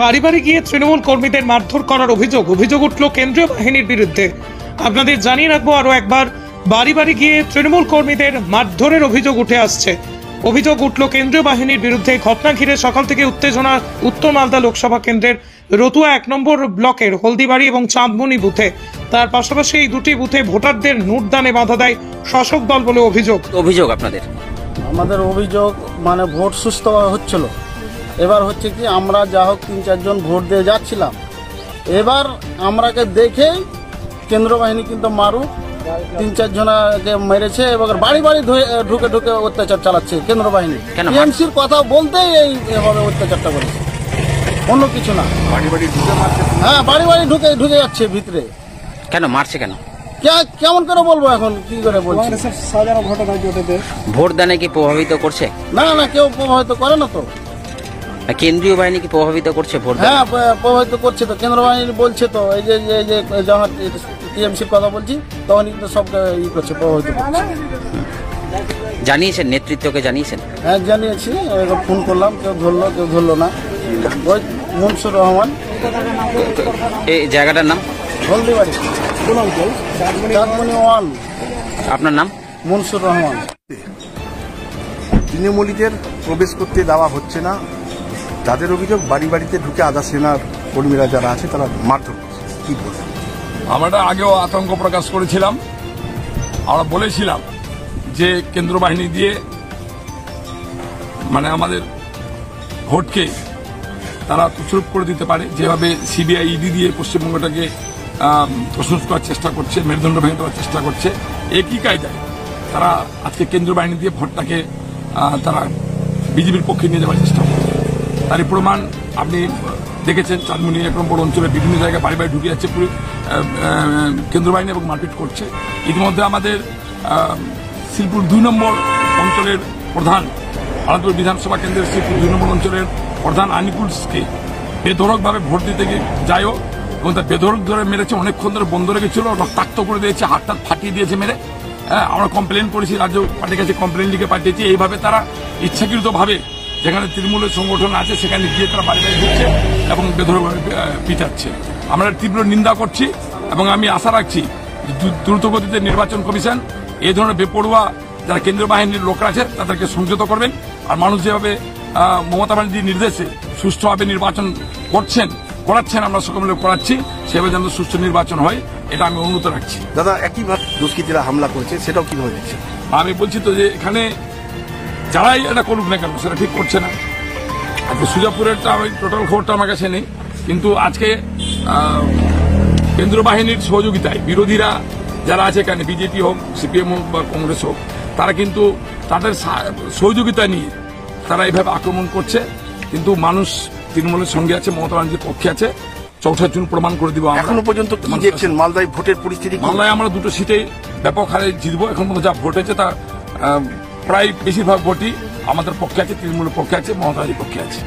বাড়ি বাড়ি গিয়ে তৃণমূল কর্মীদের মারধর করার অভিযোগ উঠল কেন্দ্রীয় বাহিনীর বিরুদ্ধে। আপনাদের জানিয়ে রাখবো আরো একবার, বাড়ি বাড়ি গিয়ে তৃণমূল কর্মীদের মারধরের অভিযোগ উঠে আসছে। অভিযোগ উঠল কেন্দ্রীয় বাহিনীর বিরুদ্ধে। ঘটনা ঘিরে সকাল থেকে উত্তেজনা উত্তর মালদা লোকসভা কেন্দ্রের রতুয়া 1 নম্বর ব্লকের হলদিবাড়ি এবং চাঁদমনি বুথে। তার পাশাপাশি এই দুটি বুথে ভোটারদের নোটদানে বাধা দেয় শাসক দল বলে অভিযোগ। আমাদের অভিযোগ মানে ভোট সুস্থ হচ্ছিল। এবার হচ্ছে কি, আমরা যা হোক 3-4 জন ভোট দিয়ে যাচ্ছিলাম, এবার আমরাকে দেখে কেন্দ্র বাহিনী কিন্তু মারু 3-4 জনকে মেরেছে এবং বাড়ি বাড়ি ঢুকে অত্যাচার চালাচ্ছে কেন্দ্র বাহিনী। টিএমসির কথা বলতেই এইভাবে অত্যাচারটা করেছে, অন্য কিছু না। বাড়ি বাড়ি ঢুকে মারছে। হ্যাঁ, বাড়ি বাড়ি ঢুকে যাচ্ছে ভিতরে। কেন মারছে? কেন কেমন করে বলবো, এখন কি করে বলছি। ভোট দানে কি প্রভাবিত করছে? না, কেউ প্রভাবিত করে না তো। কেন্দ্রীয় বাহিনী কি প্রভাবিত করছে ভোট? হ্যাঁ, প্রভাবিত করছে তো। কেন্দ্র বাহিনী বলছে তো, এই যে যখন টিএমসির কথা বলছি তখন কিন্তু সবকে করছে, প্রভাবিত করছে। জানিয়েছেন নেতৃত্বকে? জানিয়েছেন? হ্যাঁ, জানিয়েছি। ফোন করলাম, কেউ ধরলো না। ওই মনসুর রহমান। এই জায়গাটার নাম? হলদিবাড়ি, চাঁদমনি 1। আপনার নাম? মনসুর রহমান। তৃণমূলীদের প্রবেশ করতে দেওয়া হচ্ছে না। যাদের অভিযোগ, বাড়ি বাড়িতে ঢুকে আধা সেনার কর্মীরা যারা আছে তারা মারধর করছে। কি বলবেন? আমরা আগেও আতঙ্ক প্রকাশ করেছিলাম। আমরা বলেছিলাম যে কেন্দ্র বাহিনী দিয়ে মানে আমাদের ভোটকে তারা তুচ্ছরূপ করে দিতে পারে, যেভাবে সিবিআই ইডি দিয়ে পশ্চিমবঙ্গটাকে প্রশ্নস করার চেষ্টা করছে, মেরুদণ্ড ভেঙে দেওয়ার চেষ্টা করছে। একই কায়দায় তারা আজকে কেন্দ্র বাহিনী দিয়ে ভোটটাকে তারা বিজেপির পক্ষে নিয়ে যাওয়ার চেষ্টা করছে। তারই প্রমাণ আপনি দেখেছেন। চাঁদমনি 1 নম্বর অঞ্চলে বিভিন্ন জায়গায় বাড়ি বাড়ি ঢুকে যাচ্ছে কেন্দ্র বাহিনী এবং মারপিট করছে। ইতিমধ্যে আমাদের শিলপুর 2 নম্বর অঞ্চলের প্রধান, আনন্দপুর বিধানসভা কেন্দ্রের শিলপুর 2 নম্বর অঞ্চলের প্রধান আনিকুলসকে বেধড়কভাবে ভোট দিতে যায়ও এবং তার বেধড়ক ধরে মেরেছে। অনেকক্ষণ ধরে বন্ধ রেখেছিল, রক্তাক্ত করে দিয়েছে, হাতটা ফাটিয়ে দিয়েছে মেরে। আমরা কমপ্লেন করেছি, রাজ্য পার্টির কাছে কমপ্লেন লিখে পাঠিয়েছি। এইভাবে তারা ইচ্ছাকৃতভাবে যেখানে তৃণমূলের সংগঠন আছে সেখানে গিয়ে তারা বাড়ি বাড়ি ঢুকছে এবং বেধড়কভাবে পিটাচ্ছে। আমরা তীব্র নিন্দা করছি এবং আমি আশা রাখছি দ্রুতগতিতে নির্বাচন কমিশন এই ধরনের বেপরোয়া যারা কেন্দ্রীয় বাহিনীর লোকরা আছে তাদেরকে সংযত করবেন। আর মানুষ যেভাবে মমতা ব্যানার্জির নির্দেশে সুষ্ঠুভাবে নির্বাচন করাচ্ছেন, আমরা সকলে করাচ্ছি, সেভাবে যেন সুষ্ঠু নির্বাচন হয়, এটা আমি অনুরোধ রাখছি। দাদা, একইভাবে দুষ্কৃতীরা হামলা করেছে, সেটাও কিভাবে দেখছেন? আমি বলছি তো যে এখানে যারাই এটা করুক না কেন সেটা ঠিক করছে না। আজকে সুজাপুরেরটা আমি টোটাল খবরটা আমার কাছে নেই, কিন্তু আজকে কেন্দ্র বাহিনীর সহযোগিতায় বিরোধীরা যারা আছে এখানে, বিজেপি হোক, সিপিএম হোক বা কংগ্রেস হোক, তারা কিন্তু তাদের সহযোগিতা নিয়ে তারা এইভাবে আক্রমণ করছে। কিন্তু মানুষ তৃণমূলের সঙ্গে আছে, মমতা ব্যানার্জির পক্ষে আছে। 64 জুন প্রমাণ করে দিব। এখনো পর্যন্ত কি দেখছেন মালদায় ভোটের পরিস্থিতি? মালদায় আমরা 2টো সিটে ব্যাপক হারে জিতবো। এখন পর্যন্ত যা ভোট হয়েছে তা প্রায় বেশিরভাগ ভোটই আমাদের পক্ষে আছে, তৃণমূলের পক্ষে আছে, মমতা ব্যানার্জির পক্ষে আছে।